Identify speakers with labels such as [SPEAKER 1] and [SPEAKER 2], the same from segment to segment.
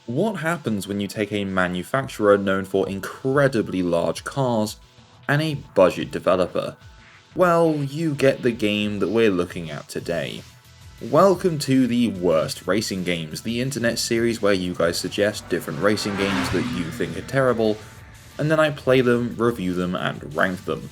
[SPEAKER 1] What happens when you take a manufacturer known for incredibly large cars and a budget developer? Well, you get the game that we're looking at today. Welcome to the Worst Racing Games, the internet series where you guys suggest different racing games that you think are terrible, and then I play them, review them, and rank them.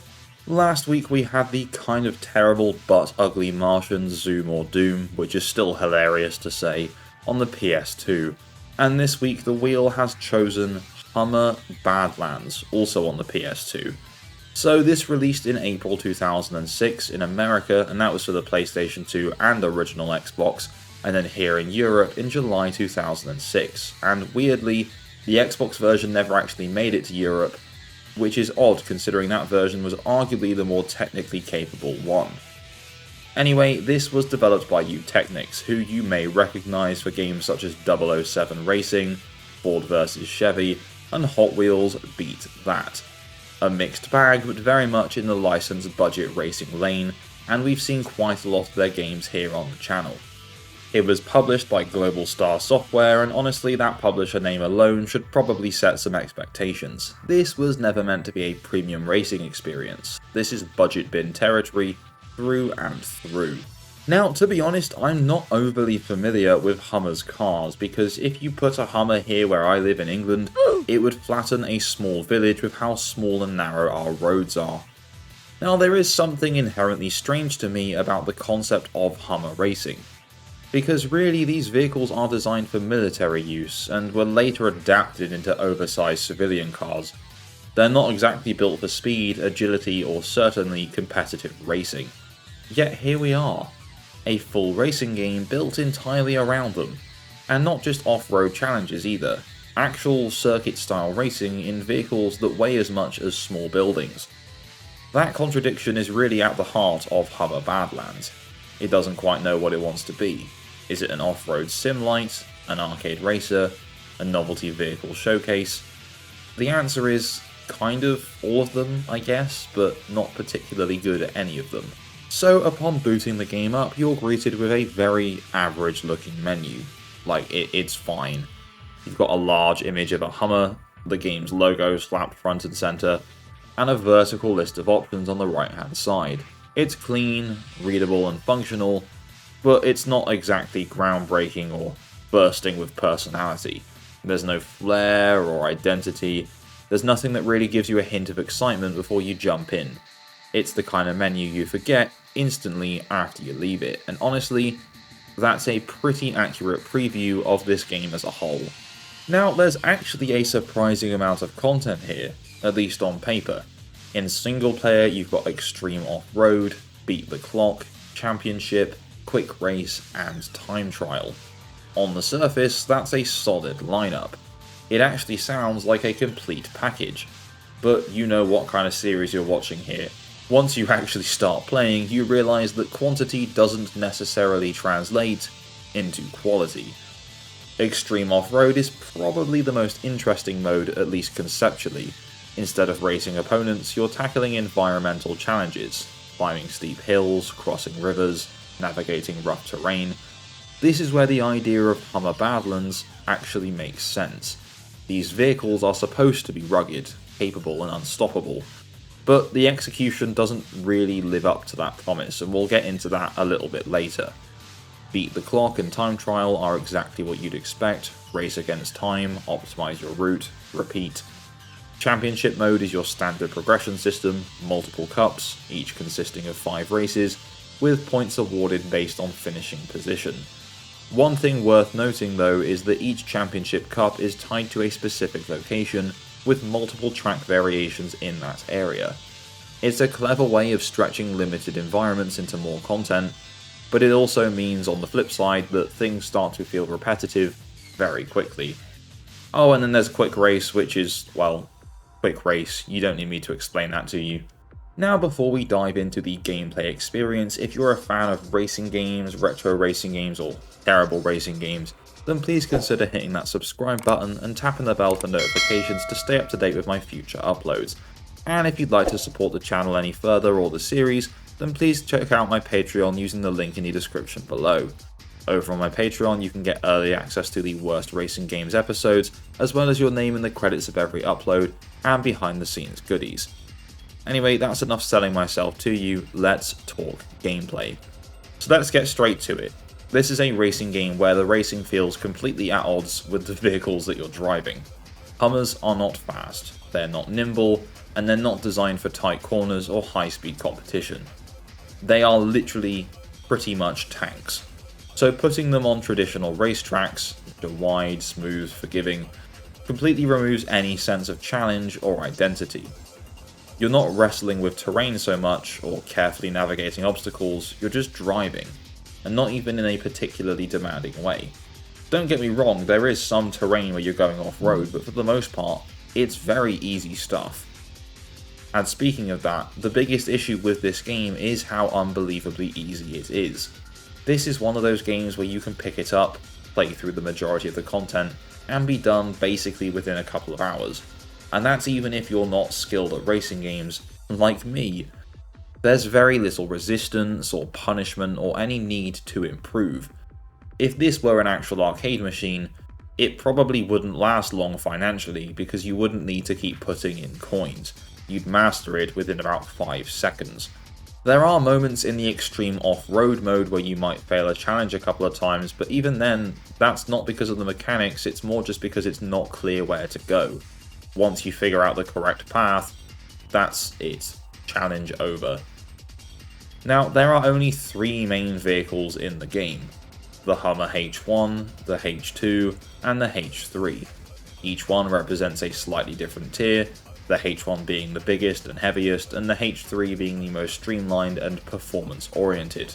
[SPEAKER 1] Last week we had the kind of terrible but ugly Martians Zoom or Doom, which is still hilarious to say, on the PS2. And this week the wheel has chosen Hummer Badlands, also on the PS2. So this released in April 2006 in America, and that was for the PlayStation 2 and original Xbox, and then here in Europe in July 2006. And weirdly, the Xbox version never actually made it to Europe, which is odd considering that version was arguably the more technically capable one. Anyway, this was developed by Technics, who you may recognise for games such as 007 Racing, Ford vs Chevy, and Hot Wheels Beat That. A mixed bag, but very much in the licensed budget racing lane, and we've seen quite a lot of their games here on the channel. It was published by Global Star Software, and honestly that publisher name alone should probably set some expectations. This was never meant to be a premium racing experience. This is budget bin territory, through and through. Now, to be honest, I'm not overly familiar with Hummer's cars, because if you put a Hummer here where I live in England, it would flatten a small village with how small and narrow our roads are. Now, there is something inherently strange to me about the concept of Hummer racing, because really these vehicles are designed for military use, and were later adapted into oversized civilian cars. They're not exactly built for speed, agility, or certainly competitive racing. Yet here we are, a full racing game built entirely around them, and not just off-road challenges either, actual circuit-style racing in vehicles that weigh as much as small buildings. That contradiction is really at the heart of Hummer Badlands. It doesn't quite know what it wants to be. Is it an off-road sim light, an arcade racer, a novelty vehicle showcase? The answer is kind of all of them, I guess, but not particularly good at any of them. So upon booting the game up, you're greeted with a very average looking menu. Like, it's fine. You've got a large image of a Hummer, the game's logo slapped front and center, and a vertical list of options on the right hand side. It's clean, readable and functional, but it's not exactly groundbreaking or bursting with personality. There's no flair or identity, there's nothing that really gives you a hint of excitement before you jump in. It's the kind of menu you forget instantly after you leave it, and honestly, that's a pretty accurate preview of this game as a whole. Now, there's actually a surprising amount of content here, at least on paper. In single player, you've got Extreme Off-Road, Beat the Clock, Championship, Quick Race, and Time Trial. On the surface, that's a solid lineup. It actually sounds like a complete package, but you know what kind of series you're watching here. Once you actually start playing, you realise that quantity doesn't necessarily translate into quality. Extreme Off-Road is probably the most interesting mode, at least conceptually. Instead of racing opponents, you're tackling environmental challenges, climbing steep hills, crossing rivers, navigating rough terrain. This is where the idea of Hummer Badlands actually makes sense. These vehicles are supposed to be rugged, capable and unstoppable, but the execution doesn't really live up to that promise, and we'll get into that a little bit later. Beat the Clock and Time Trial are exactly what you'd expect: race against time, optimize your route, repeat. Championship mode is your standard progression system, multiple cups, each consisting of 5 races, with points awarded based on finishing position. One thing worth noting though is that each championship cup is tied to a specific location, with multiple track variations in that area. It's a clever way of stretching limited environments into more content, but it also means on the flip side that things start to feel repetitive very quickly. Oh, and then there's Quick Race, which is, well, Quick Race, you don't need me to explain that to you. Now, before we dive into the gameplay experience, if you're a fan of racing games, retro racing games, or terrible racing games, then please consider hitting that subscribe button and tapping the bell for notifications to stay up to date with my future uploads. And if you'd like to support the channel any further or the series, then please check out my Patreon using the link in the description below. Over on my Patreon, you can get early access to the Worst Racing Games episodes, as well as your name in the credits of every upload, and behind the scenes goodies. Anyway, that's enough selling myself to you, let's talk gameplay. So let's get straight to it. This is a racing game where the racing feels completely at odds with the vehicles that you're driving. Hummers are not fast, they're not nimble, and they're not designed for tight corners or high-speed competition. They are literally pretty much tanks. So putting them on traditional racetracks, which are wide, smooth, forgiving, completely removes any sense of challenge or identity. You're not wrestling with terrain so much, or carefully navigating obstacles, you're just driving, and not even in a particularly demanding way. Don't get me wrong, there is some terrain where you're going off-road, but for the most part, it's very easy stuff. And speaking of that, the biggest issue with this game is how unbelievably easy it is. This is one of those games where you can pick it up, play through the majority of the content, and be done basically within a couple of hours. And that's even if you're not skilled at racing games, like me. There's very little resistance or punishment or any need to improve. If this were an actual arcade machine, it probably wouldn't last long financially because you wouldn't need to keep putting in coins. You'd master it within about 5 seconds. There are moments in the extreme off-road mode where you might fail a challenge a couple of times, but even then, that's not because of the mechanics, it's more just because it's not clear where to go. Once you figure out the correct path, that's it. Challenge over. Now, there are only 3 main vehicles in the game. The Hummer H1, the H2, and the H3. Each one represents a slightly different tier, the H1 being the biggest and heaviest, and the H3 being the most streamlined and performance-oriented,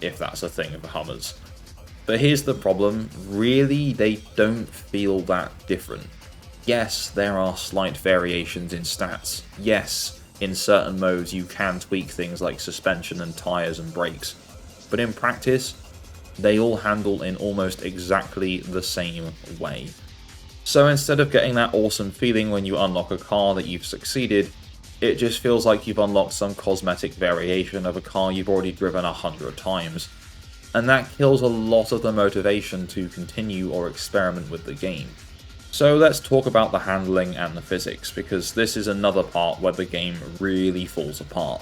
[SPEAKER 1] if that's a thing of Hummers. But here's the problem, really they don't feel that different. Yes, there are slight variations in stats. Yes, in certain modes you can tweak things like suspension and tyres and brakes. But in practice, they all handle in almost exactly the same way. So instead of getting that awesome feeling when you unlock a car that you've succeeded, it just feels like you've unlocked some cosmetic variation of a car you've already driven 100 times. And that kills a lot of the motivation to continue or experiment with the game. So let's talk about the handling and the physics, because this is another part where the game really falls apart.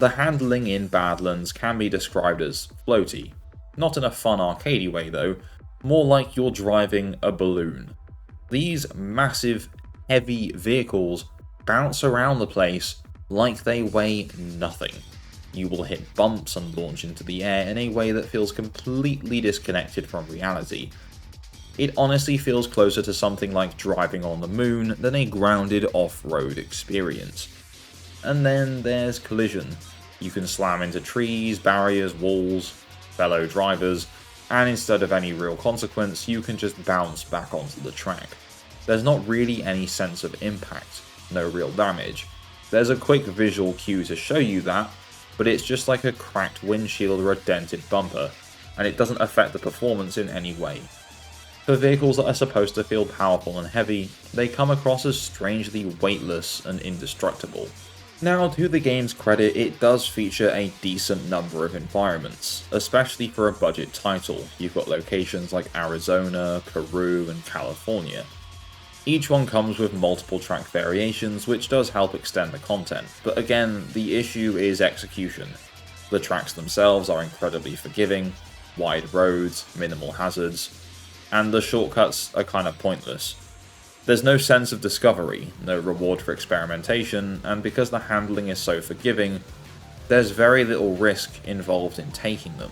[SPEAKER 1] The handling in Badlands can be described as floaty. Not in a fun arcadey way though, more like you're driving a balloon. These massive, heavy vehicles bounce around the place like they weigh nothing. You will hit bumps and launch into the air in a way that feels completely disconnected from reality. It honestly feels closer to something like driving on the moon than a grounded off-road experience. And then there's collision. You can slam into trees, barriers, walls, fellow drivers, and instead of any real consequence, you can just bounce back onto the track. There's not really any sense of impact, no real damage. There's a quick visual cue to show you that, but it's just like a cracked windshield or a dented bumper, and it doesn't affect the performance in any way. For vehicles that are supposed to feel powerful and heavy, they come across as strangely weightless and indestructible. Now, to the game's credit, it does feature a decent number of environments, especially for a budget title. You've got locations like Arizona, Peru, and California. Each one comes with multiple track variations, which does help extend the content, but again, the issue is execution. The tracks themselves are incredibly forgiving, wide roads, minimal hazards, and the shortcuts are kind of pointless. There's no sense of discovery, no reward for experimentation, and because the handling is so forgiving, there's very little risk involved in taking them.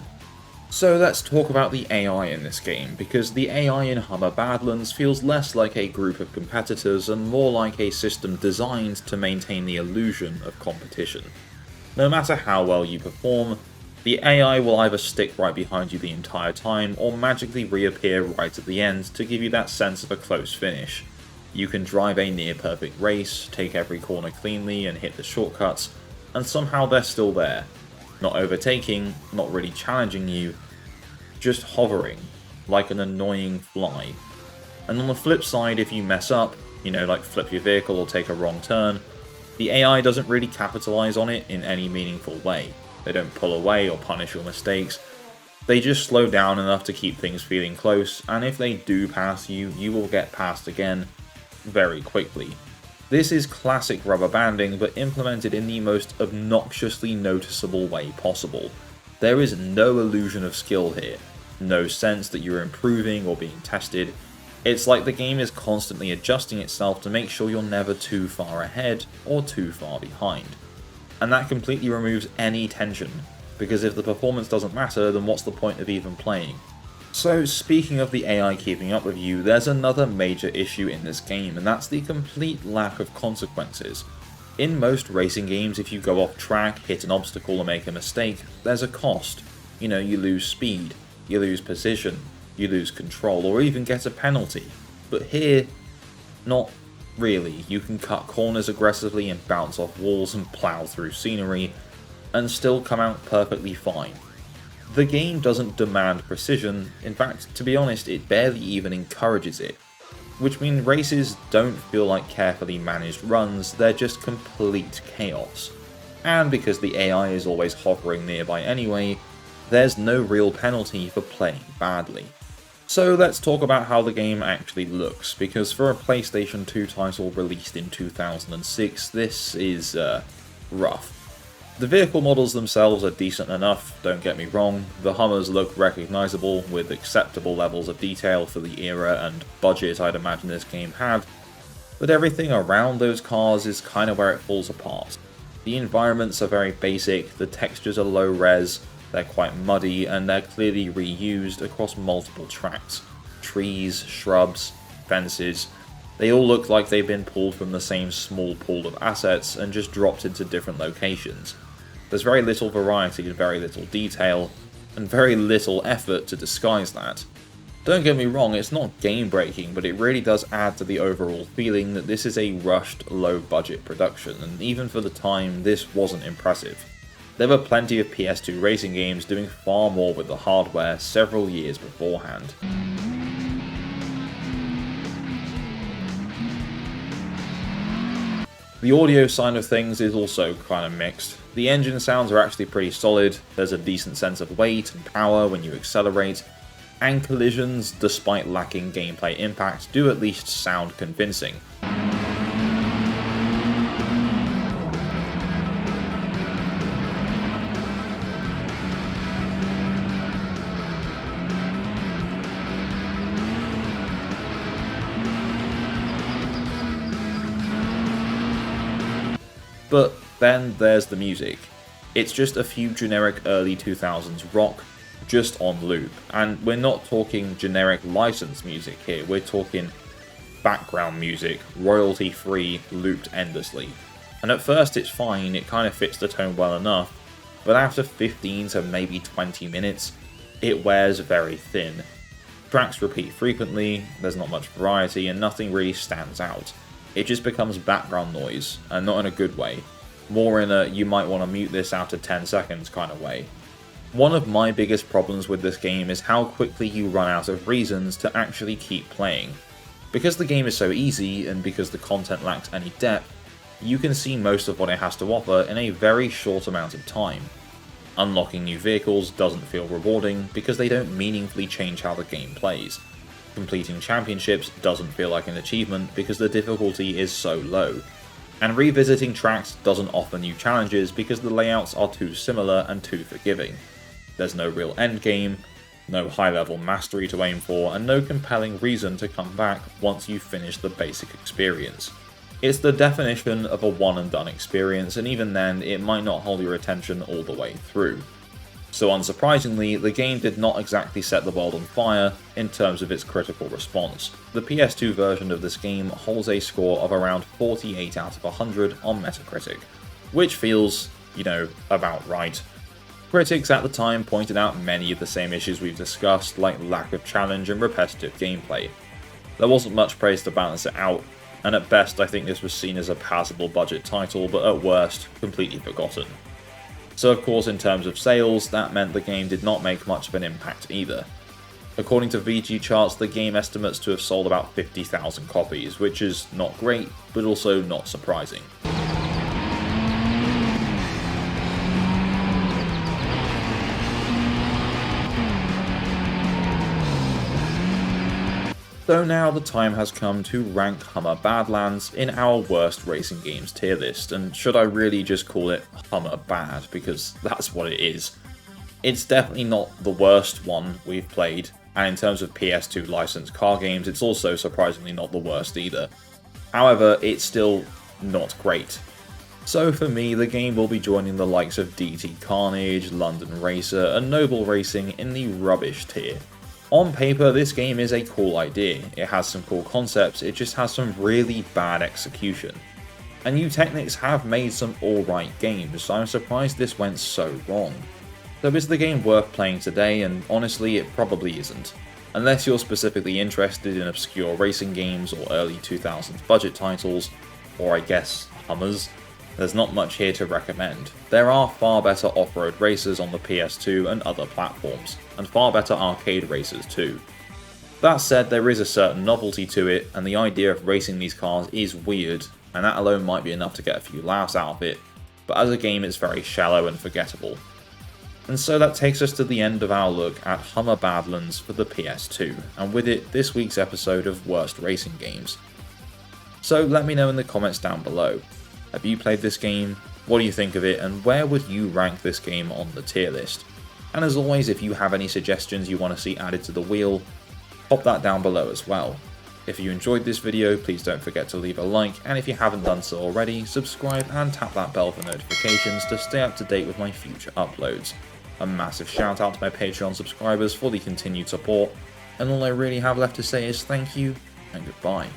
[SPEAKER 1] So let's talk about the AI in this game, because the AI in Hummer Badlands feels less like a group of competitors and more like a system designed to maintain the illusion of competition. No matter how well you perform, the AI will either stick right behind you the entire time or magically reappear right at the end to give you that sense of a close finish. You can drive a near-perfect race, take every corner cleanly and hit the shortcuts, and somehow they're still there. Not overtaking, not really challenging you, just hovering, like an annoying fly. And on the flip side, if you mess up, like flip your vehicle or take a wrong turn, the AI doesn't really capitalize on it in any meaningful way. They don't pull away or punish your mistakes. They just slow down enough to keep things feeling close, and if they do pass you, you will get passed again very quickly. This is classic rubber banding, but implemented in the most obnoxiously noticeable way possible. There is no illusion of skill here, no sense that you're improving or being tested. It's like the game is constantly adjusting itself to make sure you're never too far ahead or too far behind. And that completely removes any tension, because if the performance doesn't matter, then what's the point of even playing? So speaking of the AI keeping up with you, there's another major issue in this game, and that's the complete lack of consequences. In most racing games, if you go off track, hit an obstacle or make a mistake, there's a cost. You lose speed, you lose position, you lose control, or even get a penalty. But here, not really. You can cut corners aggressively and bounce off walls and plow through scenery, and still come out perfectly fine. The game doesn't demand precision, in fact, to be honest, it barely even encourages it. Which means races don't feel like carefully managed runs, they're just complete chaos. And because the AI is always hovering nearby anyway, there's no real penalty for playing badly. So let's talk about how the game actually looks, because for a PlayStation 2 title released in 2006, this is rough. The vehicle models themselves are decent enough, don't get me wrong. The Hummers look recognisable with acceptable levels of detail for the era and budget I'd imagine this game had, but everything around those cars is kind of where it falls apart. The environments are very basic, the textures are low res, they're quite muddy, and they're clearly reused across multiple tracks. Trees, shrubs, fences, they all look like they've been pulled from the same small pool of assets and just dropped into different locations. There's very little variety and very little detail, and very little effort to disguise that. Don't get me wrong, it's not game-breaking, but it really does add to the overall feeling that this is a rushed, low-budget production, and even for the time, this wasn't impressive. There were plenty of PS2 racing games doing far more with the hardware several years beforehand. The audio side of things is also kind of mixed. The engine sounds are actually pretty solid, there's a decent sense of weight and power when you accelerate, and collisions, despite lacking gameplay impact, do at least sound convincing. But then there's the music. It's just a few generic early 2000s rock, just on loop. And we're not talking generic licensed music here, we're talking background music, royalty-free, looped endlessly. And at first it's fine, it kind of fits the tone well enough, but after 15 to maybe 20 minutes, it wears very thin. Tracks repeat frequently, there's not much variety, and nothing really stands out. It just becomes background noise, and not in a good way. More in a you might want to mute this after 10 seconds kind of way. One of my biggest problems with this game is how quickly you run out of reasons to actually keep playing. Because the game is so easy, and because the content lacks any depth, you can see most of what it has to offer in a very short amount of time. Unlocking new vehicles doesn't feel rewarding because they don't meaningfully change how the game plays. Completing championships doesn't feel like an achievement because the difficulty is so low. And revisiting tracks doesn't offer new challenges because the layouts are too similar and too forgiving. There's no real endgame, no high-level mastery to aim for, and no compelling reason to come back once you've finished the basic experience. It's the definition of a one-and-done experience, and even then, it might not hold your attention all the way through. So unsurprisingly, the game did not exactly set the world on fire in terms of its critical response. The PS2 version of this game holds a score of around 48 out of 100 on Metacritic, which feels, about right. Critics at the time pointed out many of the same issues we've discussed, like lack of challenge and repetitive gameplay. There wasn't much praise to balance it out, and at best I think this was seen as a passable budget title, but at worst, completely forgotten. So of course in terms of sales, that meant the game did not make much of an impact either. According to VG charts, the game estimates to have sold about 50,000 copies, which is not great, but also not surprising. So now the time has come to rank Hummer Badlands in our worst racing games tier list, and should I really just call it Hummer Bad, because that's what it is. It's definitely not the worst one we've played, and in terms of PS2 licensed car games, it's also surprisingly not the worst either. However, it's still not great. So for me, the game will be joining the likes of DT Carnage, London Racer, and Noble Racing in the rubbish tier. On paper, this game is a cool idea, it has some cool concepts, it just has some really bad execution. And you Technics have made some alright games, so I'm surprised this went so wrong. So is the game worth playing today? And honestly, it probably isn't. Unless you're specifically interested in obscure racing games or early 2000s budget titles, or I guess, Hummers, there's not much here to recommend. There are far better off-road racers on the PS2 and other platforms, and far better arcade racers too. That said, there is a certain novelty to it, and the idea of racing these cars is weird, and that alone might be enough to get a few laughs out of it, but as a game it's very shallow and forgettable. And so that takes us to the end of our look at Hummer Badlands for the PS2, and with it, this week's episode of Worst Racing Games. So let me know in the comments down below. Have you played this game? What do you think of it, and where would you rank this game on the tier list? And as always, if you have any suggestions you want to see added to the wheel, pop that down below as well. If you enjoyed this video, please don't forget to leave a like, and if you haven't done so already, subscribe and tap that bell for notifications to stay up to date with my future uploads. A massive shout out to my Patreon subscribers for the continued support, and all I really have left to say is thank you and goodbye.